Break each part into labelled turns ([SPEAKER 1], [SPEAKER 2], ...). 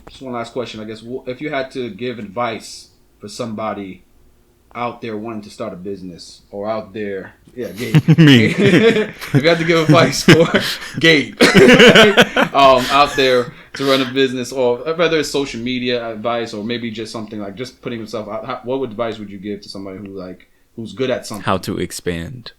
[SPEAKER 1] Just one last question, I guess. If you had to give advice for somebody out there wanting to start a business, or out there, yeah, Gabe.
[SPEAKER 2] Me.
[SPEAKER 1] If you had to give advice for Gabe, out there to run a business, or whether it's social media advice, or maybe just something like just putting himself out, what advice would you give to somebody who's good at something?
[SPEAKER 2] How to expand.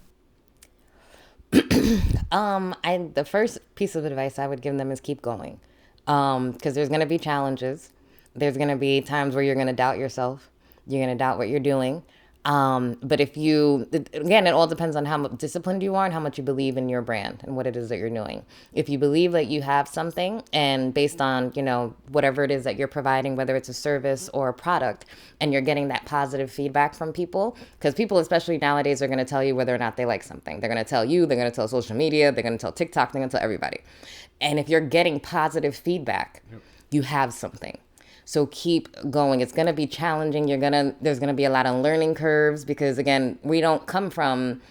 [SPEAKER 3] The first piece of advice I would give them is keep going. Because there's going to be challenges. There's going to be times where you're going to doubt yourself. You're going to doubt what you're doing. But again, it all depends on how disciplined you are and how much you believe in your brand and what it is that you're doing. If you believe that you have something, and based on, whatever it is that you're providing, whether it's a service or a product, and you're getting that positive feedback from people, because people, especially nowadays, are going to tell you whether or not they like something. They're going to tell you, they're going to tell social media, they're going to tell TikTok, they're going to tell everybody. And if you're getting positive feedback, you have something. So keep going. It's going to be challenging. There's going to be a lot of learning curves because, again, we don't come from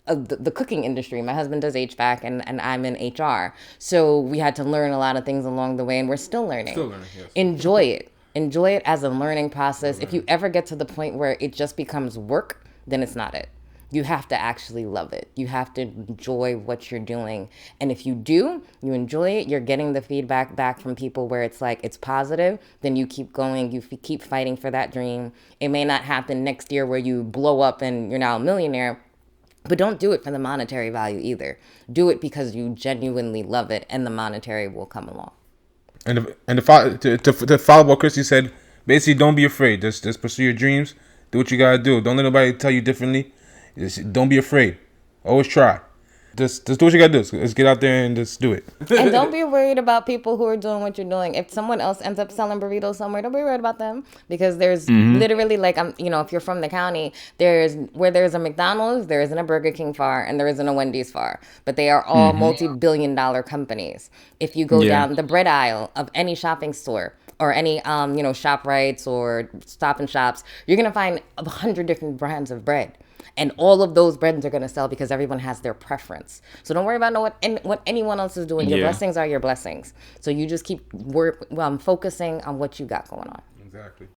[SPEAKER 3] the cooking industry. My husband does HVAC and I'm in HR. So we had to learn a lot of things along the way, and we're still learning.
[SPEAKER 4] Yes.
[SPEAKER 3] Enjoy it. Enjoy it as a learning process. If you ever get to the point where it just becomes work, then it's not it. You have to actually love it. You have to enjoy what you're doing. And if you do, you enjoy it, you're getting the feedback back from people where it's like, it's positive, then you keep going, you keep fighting for that dream. It may not happen next year where you blow up and you're now a millionaire, but don't do it for the monetary value either. Do it because you genuinely love it, and the monetary will come along.
[SPEAKER 4] And to follow what Chrissy said, basically don't be afraid. Just pursue your dreams. Do what you gotta do. Don't let nobody tell you differently. Don't be afraid. Always try. Just do what you gotta do. Let's get out there and just do it.
[SPEAKER 3] And don't be worried about people who are doing what you're doing. If someone else ends up selling burritos somewhere, don't be worried about them, because there's literally if you're from the county, there's a McDonald's, there isn't a Burger King far, and there isn't a Wendy's far, but they are all multi-billion-dollar companies. If you go down the bread aisle of any shopping store, or any ShopRites or Stop and Shops, you're gonna find 100 different brands of bread. And all of those brands are going to sell because everyone has their preference. So don't worry about what anyone else is doing. Your blessings are your blessings. So you just keep focusing on what you got going on.
[SPEAKER 4] Exactly.